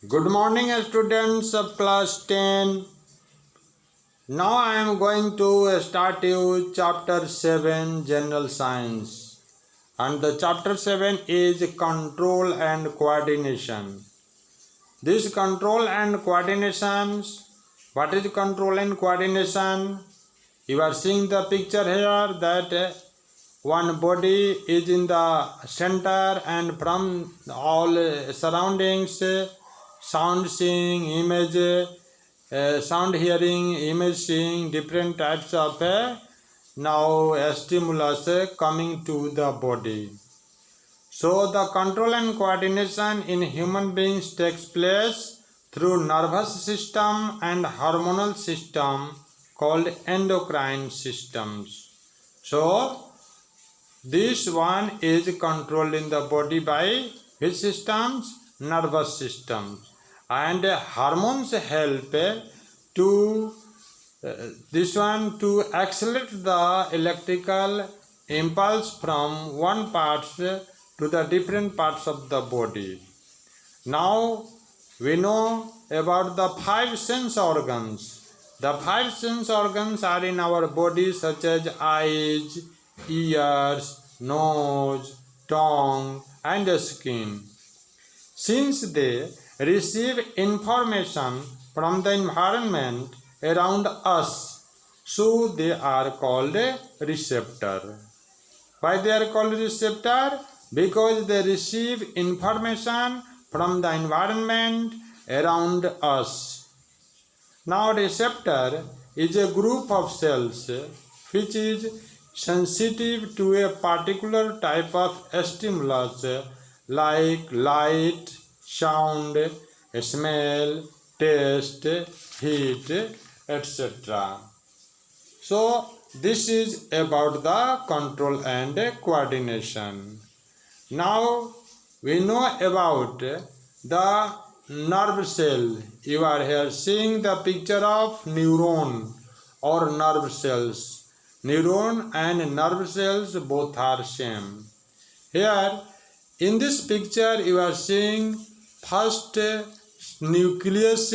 Good morning, students of class 10. Now I am going to start you chapter 7 General Science. And the chapter 7 is control and coordination. This control and coordinations, what is control and coordination? You are seeing the picture here that one body is in the center and from all surroundings, sound seeing, image, sound hearing, image seeing, different types of now stimulus coming to the body. So the control and coordination in human beings takes place through nervous system and hormonal system called endocrine systems. So this one is controlled in the body by which systems? Nervous systems. And hormones help to this one to accelerate the electrical impulse from one part to the different parts of the body. Now we know about the 5 sense organs. The 5 sense organs are in our body such as eyes, ears, nose, tongue and skin. Since they receive information from the environment around us, so they are called a receptor. Why they are called receptor? Because they receive information from the environment around us. Now receptor is a group of cells which is sensitive to a particular type of stimulus like light, sound, smell, taste, heat, etc. So this is about the control and coordination. Now we know about the nerve cell. You are here seeing the picture of neuron or nerve cells. Neuron and nerve cells both are same. Here in this picture you are seeing first nucleus.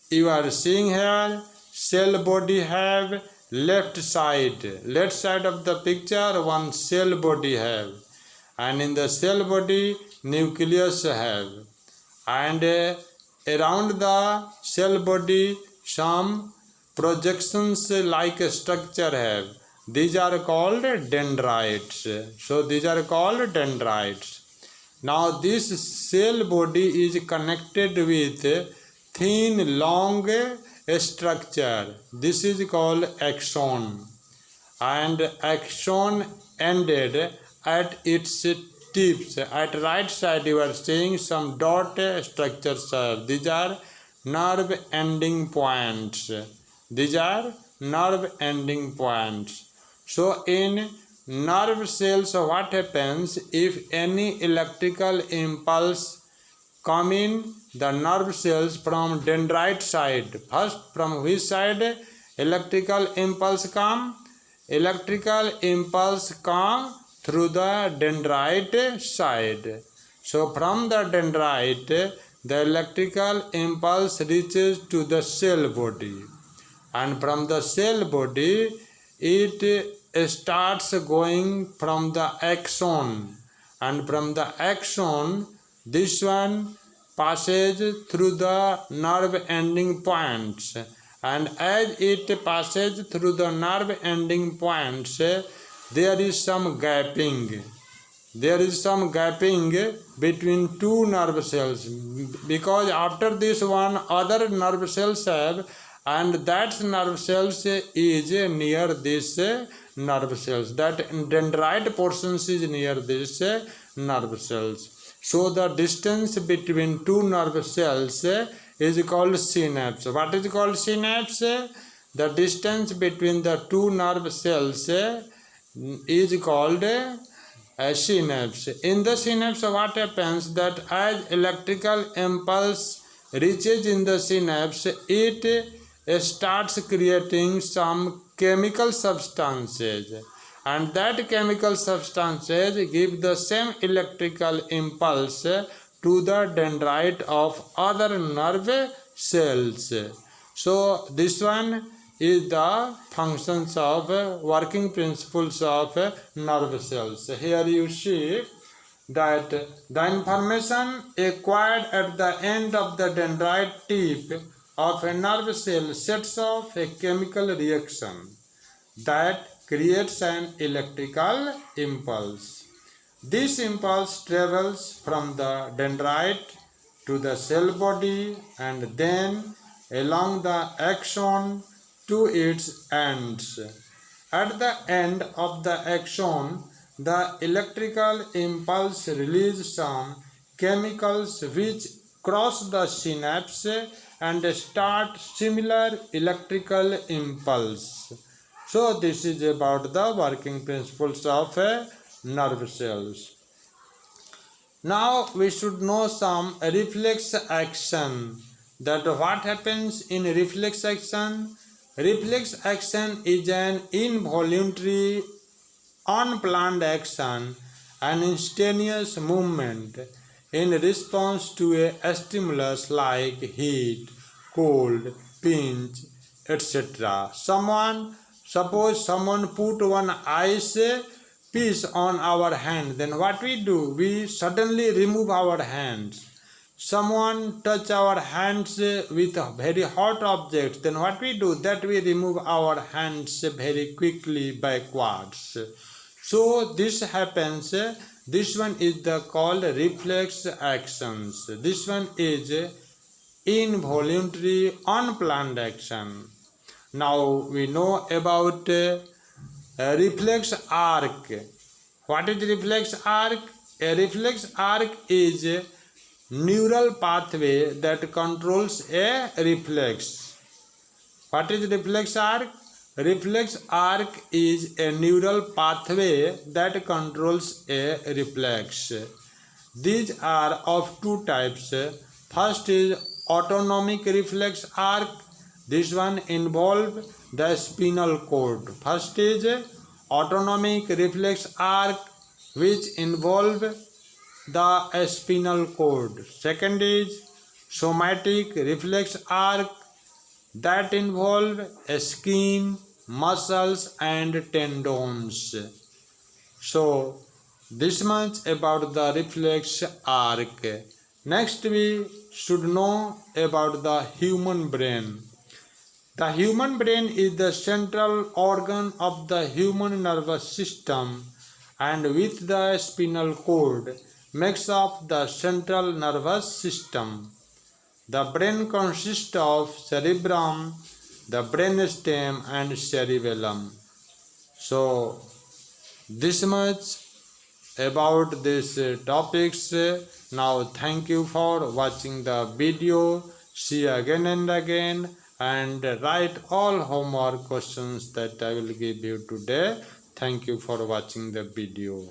You are seeing here cell body have left side of the picture one cell body have, and in the cell body nucleus have, and around the cell body some projections like a structure have. These are called dendrites. So these are called dendrites. Now this cell body is connected with thin long structure. This is called axon, and axon ended at its tips. At right side you are seeing some dot structures. These are nerve ending points. These are nerve ending points. So in nerve cells what happens if any electrical impulse come in the nerve cells from dendrite side? First, from which side electrical impulse come? Electrical impulse come through the dendrite side. So from the dendrite the electrical impulse reaches to the cell body, and from the cell body it starts going from the axon, and from the axon this one passes through the nerve ending points, and as it passes through the nerve ending points there is some gapping. There is some gapping between two nerve cells, because after this one other nerve cells have, and that nerve cells is near this nerve cells. That dendrite portions is near this nerve cells. So the distance between two nerve cells is called synapse. What is called synapse? The distance between the two nerve cells is called synapse. In the synapse what happens that as electrical impulse reaches in the synapse, it starts creating some chemical substances, and that chemical substances give the same electrical impulse to the dendrite of other nerve cells. So this one is the functions of working principles of nerve cells. Here you see that the information acquired at the end of the dendrite tip of a nerve cell sets off a chemical reaction that creates an electrical impulse. This impulse travels from the dendrite to the cell body and then along the axon to its ends. At the end of the axon, the electrical impulse releases some chemicals which cross the synapse and start similar electrical impulse. So this is about the working principles of nerve cells. Now we should know some reflex action. That what happens in reflex action? Reflex action is an involuntary, unplanned action, an instantaneous movement in response to a stimulus like heat, cold, pinch, etc. Suppose someone put one ice piece on our hand, then what we do? We suddenly remove our hands. Someone touch our hands with a very hot object, then what we do? That we remove our hands very quickly backwards. So this happens. This one is the called reflex actions. This one is involuntary, unplanned action. Now we know about reflex arc. What is reflex arc? A reflex arc is a neural pathway that controls a reflex. What is reflex arc? Reflex arc is a neural pathway that controls a reflex. These are of two types. First is autonomic reflex arc. This one involves the spinal cord. First is autonomic reflex arc, which involve the spinal cord. Second is somatic reflex arc that involve skin, muscles and tendons. So this much about the reflex arc. Next we should know about the human brain. The human brain is the central organ of the human nervous system and with the spinal cord makes up the central nervous system. The brain consists of cerebrum, the brainstem and cerebellum. So this much about these topics. Now thank you for watching the video. See you again and again, and write all homework questions that I will give you today. Thank you for watching the video.